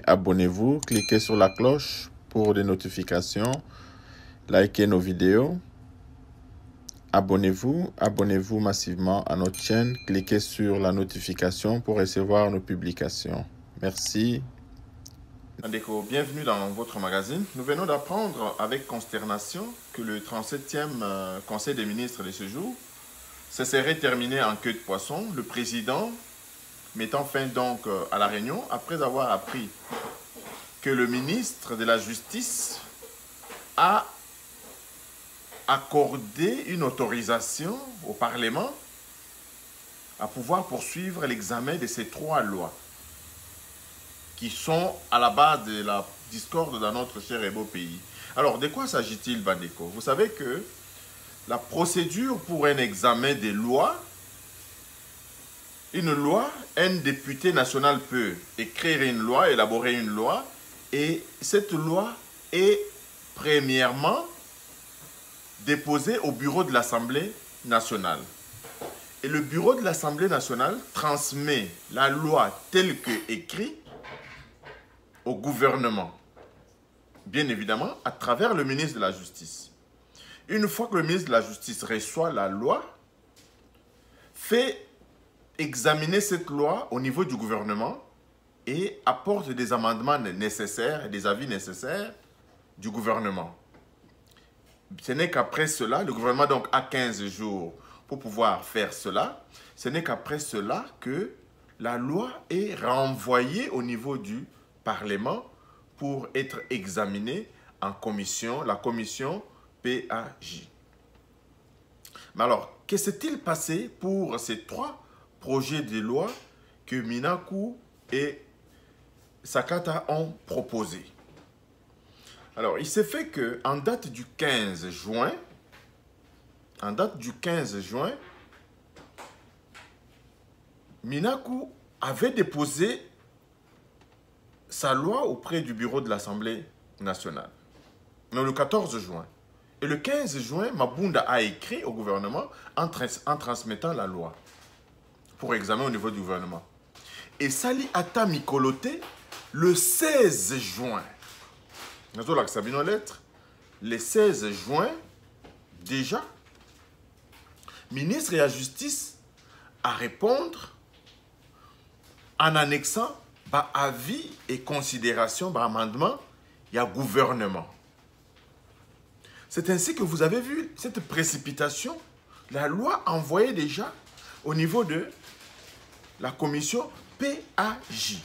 Abonnez-vous, cliquez sur la cloche pour des notifications, likez nos vidéos. Abonnez-vous massivement à notre chaîne, cliquez sur la notification pour recevoir nos publications. Merci. Bienvenue dans votre magazine. Nous venons d'apprendre avec consternation que le 37e Conseil des ministres de ce jour se serait terminé en queue de poisson. Le président mettant fin donc à la réunion après avoir appris que le ministre de la Justice a accordé une autorisation au Parlement à pouvoir poursuivre l'examen de ces 3 lois qui sont à la base de la discorde dans notre cher et beau pays. Alors, de quoi s'agit-il, Bandeko? Vous savez que la procédure pour un examen des lois, une loi, un député national peut écrire une loi, élaborer une loi, et cette loi est premièrement déposée au bureau de l'Assemblée nationale. Et le bureau de l'Assemblée nationale transmet la loi telle qu'écrite au gouvernement. Bien évidemment, à travers le ministre de la Justice. Une fois que le ministre de la Justice reçoit la loi, fait examiner cette loi au niveau du gouvernement et apporte des amendements nécessaires, des avis nécessaires du gouvernement. Ce n'est qu'après cela, le gouvernement donc a 15 jours pour pouvoir faire cela. Ce n'est qu'après cela que la loi est renvoyée au niveau du Parlement pour être examinée en commission, la commission PAJ. Mais alors, que s'est-il passé pour ces 3 projets de loi que Minaku et Sakata ont proposés? Alors, il s'est fait qu'en date du 15 juin, Minaku avait déposé sa loi auprès du bureau de l'Assemblée nationale. Non, le 14 juin. Et le 15 juin, Mabunda a écrit au gouvernement en transmettant la loi pour examen au niveau du gouvernement. Et Sali Ata Mikolote, le 16 juin, le 16 juin, déjà, ministre de la Justice à répondre en annexant avis et considération, amendement, il y a gouvernement. C'est ainsi que vous avez vu cette précipitation. La loi envoyée déjà au niveau de la commission PAJ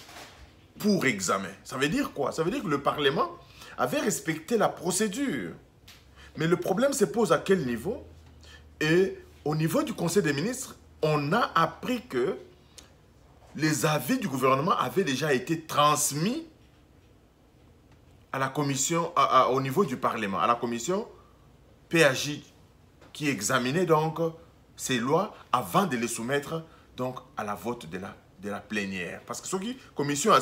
pour examen. Ça veut dire quoi? Ça veut dire que le Parlement avait respecté la procédure. Mais le problème se pose à quel niveau? Et au niveau du Conseil des ministres, on a appris que les avis du gouvernement avaient déjà été transmis à la commission, au niveau du Parlement, à la commission PAJ qui examinait donc ces lois avant de les soumettre donc à la vote de la plénière. Parce que ce qui commission a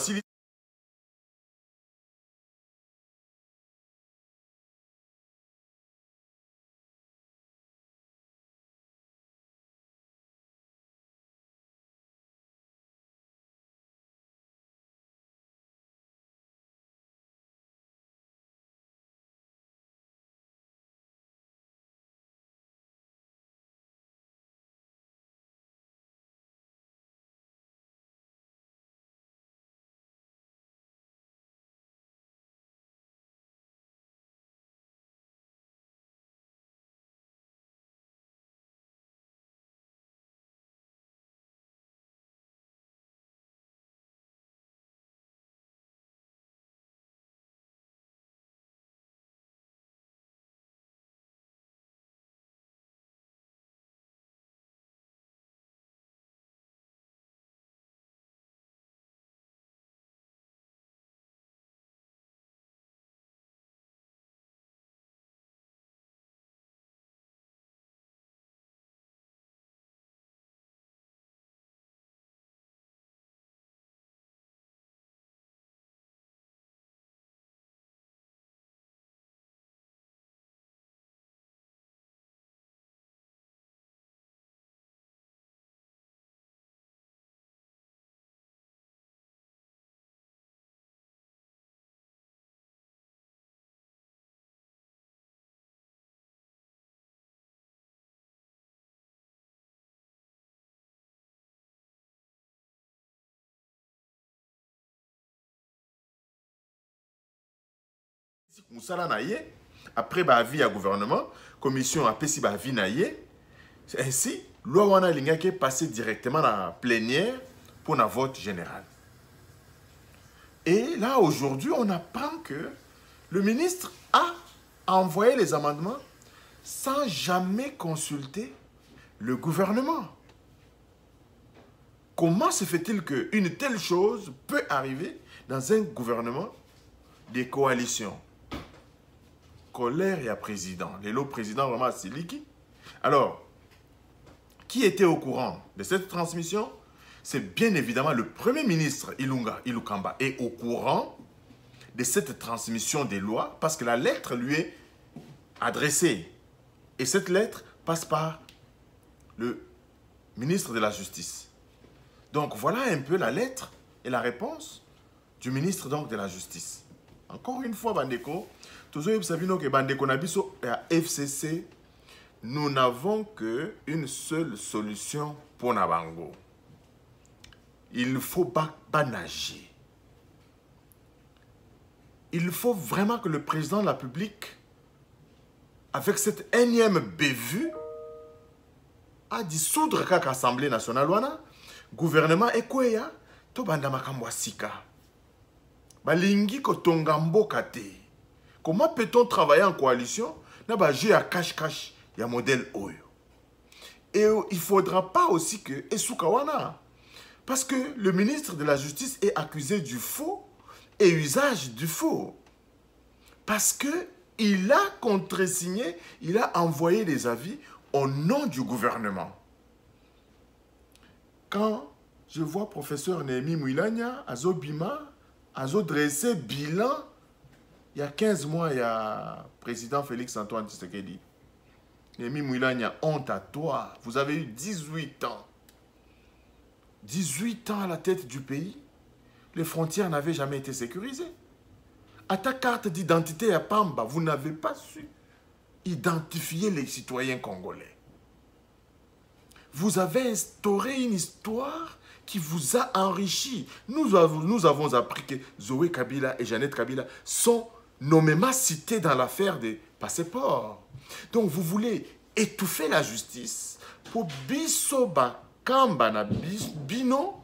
Moussala naye, après ba avis à gouvernement, commission a pesi ba avis naye, ainsi, loi wana lingaki passé directement dans la plénière pour un vote général. Et là, aujourd'hui, on apprend que le ministre a envoyé les amendements sans jamais consulter le gouvernement. Comment se fait-il qu'une telle chose peut arriver dans un gouvernement des coalitions? Colère et à président. Les lots président vraiment Siliki. Alors, qui était au courant de cette transmission? C'est bien évidemment le Premier ministre Ilunga Ilukamba est au courant de cette transmission des lois parce que la lettre lui est adressée. Et cette lettre passe par le ministre de la Justice. Donc voilà un peu la lettre et la réponse du ministre donc de la Justice. Encore une fois, Bandeko, toujours savons que Bandeko Nabiso et à FCC, nous n'avons qu'une seule solution pour Nabango. Il faut pas nager. Il faut vraiment que le président de la République, avec cette énième bévue, a dissoudre l'Assemblée nationale, gouvernement Ekweya, to banda makambo sika. Balingi ko tonga mboka te. Comment peut-on travailler en coalition? Na ba jeu à cache-cache, il y a modèle Oyo. Et il ne faudra pas aussi que Esukawana. Parce que le ministre de la Justice est accusé du faux et usage du faux. Parce qu'il a contresigné, il a envoyé des avis au nom du gouvernement. Quand je vois professeur Némi Mouilania, Azo Bima, Azo dressé bilan, il y a 15 mois, il y a président Félix Antoine Tshisekedi. Némi Mouilania, honte à toi. Vous avez eu 18 ans. 18 ans à la tête du pays. Les frontières n'avaient jamais été sécurisées. À ta carte d'identité à Pamba, vous n'avez pas su identifier les citoyens congolais. Vous avez instauré une histoire qui vous a enrichi. Nous avons appris que Zoé Kabila et Jeannette Kabila sont nommément cités dans l'affaire des passeports. Donc vous voulez étouffer la justice pour bisoba kamba na bino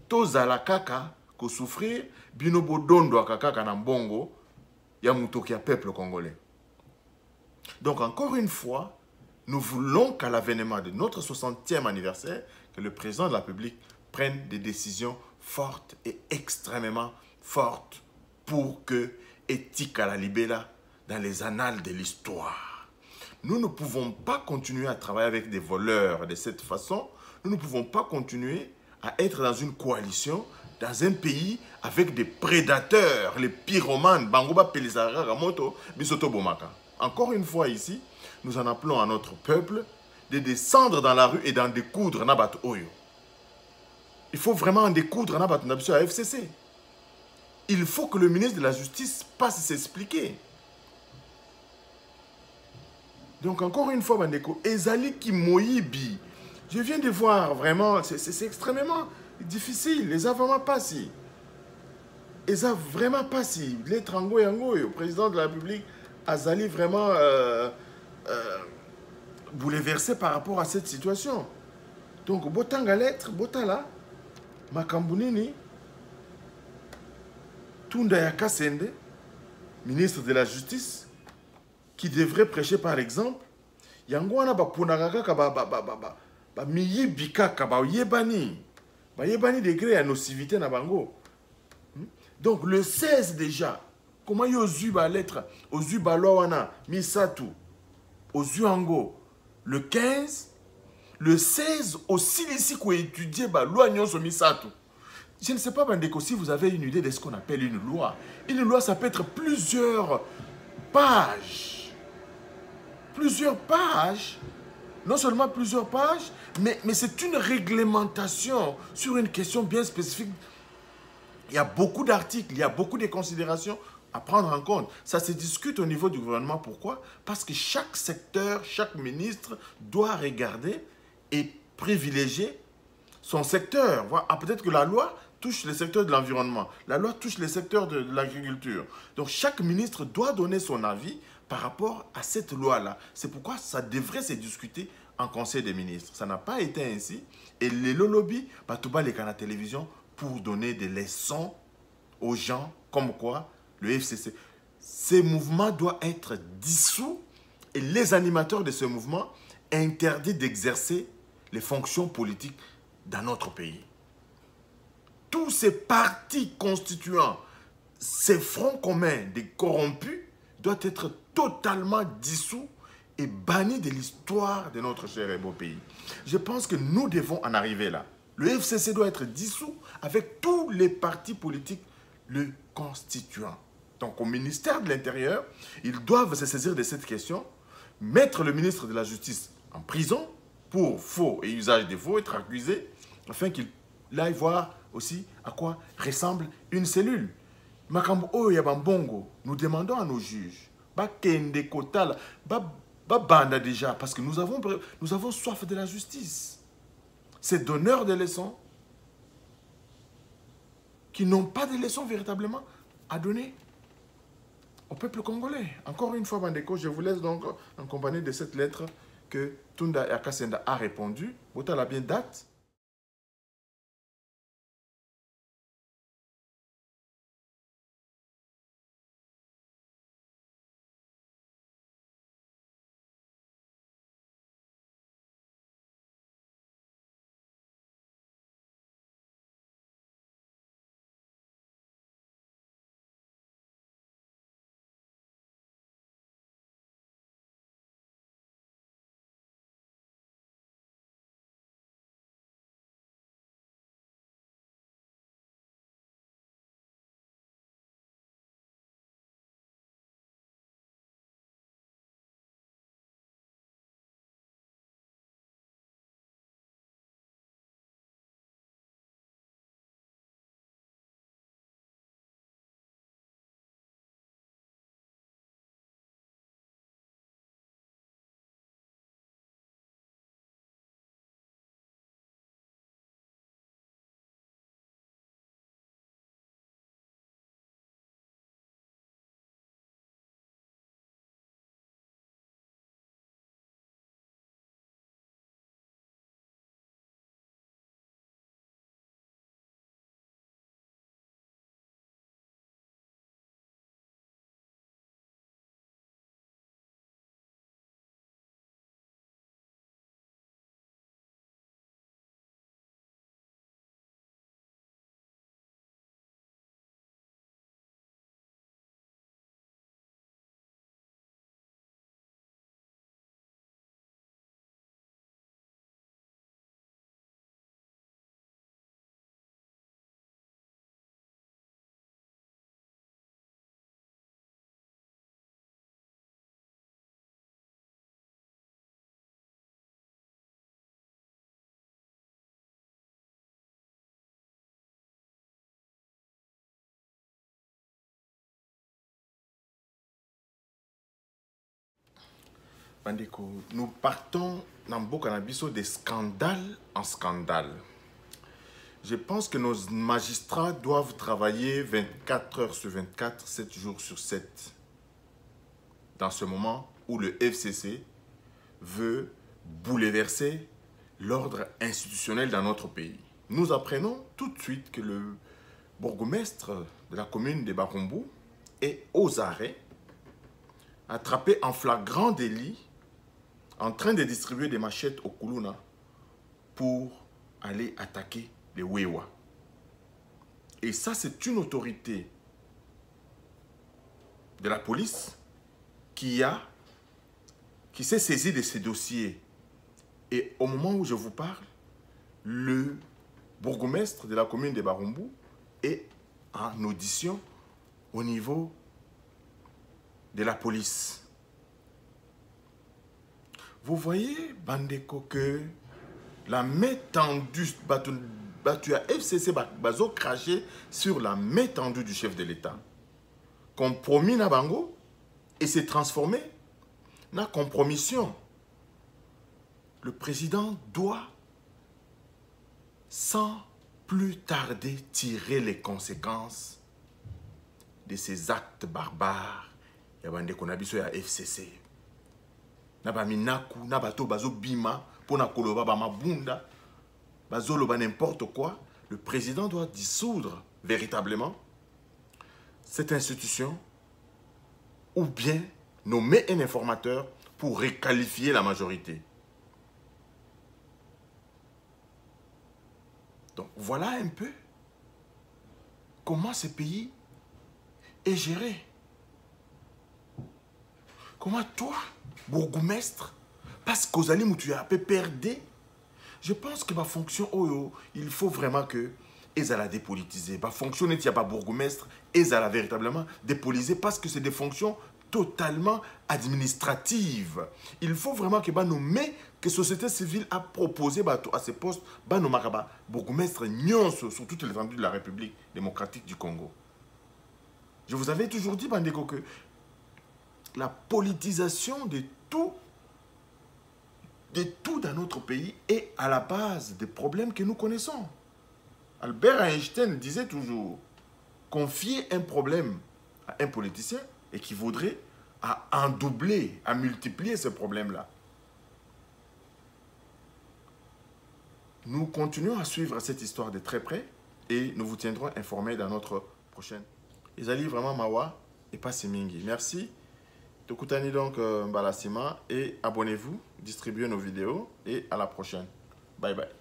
tozala kaka ko souffrir bino bodondo kaka na mbongo ya mutoki ya peuple congolais. Donc encore une fois, nous voulons qu'à l'avènement de notre 60e anniversaire, que le président de la République prenne des décisions fortes et extrêmement fortes pour que éthique à la libéla dans les annales de l'histoire. Nous ne pouvons pas continuer à travailler avec des voleurs de cette façon. Nous ne pouvons pas continuer à être dans une coalition, dans un pays avec des prédateurs, les pyromanes, Bangoba Pelizara, Ramoto, Bisoto Bomaka. Encore une fois ici, nous en appelons à notre peuple de descendre dans la rue et d'en découdre Nabat Oyo. Il faut vraiment en découdre Nabat Nabso à FCC. Il faut que le ministre de la Justice passe s'expliquer. Donc encore une fois, Bandeko, Ezali Kimoyibi, je viens de voir vraiment, c'est extrêmement difficile. Les a vraiment pas si. Les a vraiment pas si. Les Trango Yango, le président de la République, Azali vraiment bouleversé par rapport à cette situation. Donc, Botanga lettre, Botala, Makambunini, Tunda Yakasende, ministre de la Justice, qui devrait prêcher par exemple, Yangwana ba punagaka ba miyibikaka ba yebani degré à nocivité na bango. Donc le 16 déjà, comment yozu ba lettre, ozu ba lowana misatu, ozu ango, le 15, le 16 aussi ici qu'on étudier ba loi nyonso misatu. Je ne sais pas, Bandeko, si vous avez une idée de ce qu'on appelle une loi. Une loi, ça peut être plusieurs pages. Plusieurs pages. Non seulement plusieurs pages, mais c'est une réglementation sur une question bien spécifique. Il y a beaucoup d'articles, il y a beaucoup de considérations à prendre en compte. Ça se discute au niveau du gouvernement. Pourquoi? Parce que chaque secteur, chaque ministre doit regarder et privilégier son secteur. Peut-être que la loi touche le secteur de l'environnement. La loi touche le secteur de l'agriculture. Donc chaque ministre doit donner son avis par rapport à cette loi-là. C'est pourquoi ça devrait se discuter en Conseil des ministres. Ça n'a pas été ainsi. Et les lobbies, tout bas les canaux de télévision pour donner des leçons aux gens, comme quoi le FCC. Ces mouvements doivent être dissous et les animateurs de ce mouvement interdits d'exercer les fonctions politiques dans notre pays. Tous ces partis constituants, ces fronts communs des corrompus doivent être totalement dissous et bannis de l'histoire de notre cher et beau pays. Je pense que nous devons en arriver là. Le FCC doit être dissous avec tous les partis politiques le constituant. Donc au ministère de l'Intérieur, ils doivent se saisir de cette question, mettre le ministre de la Justice en prison pour faux et usage des faux, être accusé, afin qu'il aille voir aussi à quoi ressemble une cellule. Makambo Oyo Yabambongo, nous demandons à nos juges, Bakende Kotala, Banda déjà, parce que nous avons soif de la justice. Ces donneurs de leçons qui n'ont pas de leçons véritablement à donner au peuple congolais. Encore une fois, Bandeko, je vous laisse donc en compagnie de cette lettre que Tunda Yakasenda a répondu. Bota la bien date. Bandeko, nous partons dans beaucoup de scandale en scandale. Je pense que nos magistrats doivent travailler 24 heures sur 24, 7 jours sur 7. Dans ce moment où le FCC veut bouleverser l'ordre institutionnel dans notre pays. Nous apprenons tout de suite que le bourgmestre de la commune de Barumbu est aux arrêts, attrapé en flagrant délit, en train de distribuer des machettes au Kuluna pour aller attaquer les Wewa. Et ça, c'est une autorité de la police qui s'est saisie de ces dossiers. Et au moment où je vous parle, le bourgmestre de la commune de Barumbu est en audition au niveau de la police. Vous voyez, Bandeko, que la main tendue, tu as FCC Bazo craché sur la main tendue du chef de l'État. Compromis na bango et s'est transformé na compromission. Le président doit, sans plus tarder tirer les conséquences de ces actes barbares. Il y a des gens à FCC. Naba minaku, naba to bazo bima, pona koloba ba mabunda, bazo loba n'importe quoi. Le président doit dissoudre véritablement cette institution ou bien nommer un informateur pour requalifier la majorité. Donc voilà un peu comment ce pays est géré. Comment toi, bourgmestre, parce qu'aux alliés où tu as perdu, je pense que ma fonction, il faut vraiment que ils allaient dépolitiser. Ma fonction n'est pas bourgmestre, ils allaient véritablement dépolitiser parce que c'est des fonctions totalement administratives. Il faut vraiment que nommer que la société civile a proposé à ces postes, bourgmestre sur toute l'étendue de la République démocratique du Congo. Je vous avais toujours dit, Bandeko, que la politisation de tout dans notre pays est à la base des problèmes que nous connaissons. Albert Einstein disait toujours, confier un problème à un politicien équivaudrait à en doubler, à multiplier ce problème-là. Nous continuons à suivre cette histoire de très près et nous vous tiendrons informés dans notre prochaine. Ezali vraiment mawa et pas Simingi. Merci. Tokutani donc Mbalasima et abonnez-vous, distribuez nos vidéos et à la prochaine. Bye bye.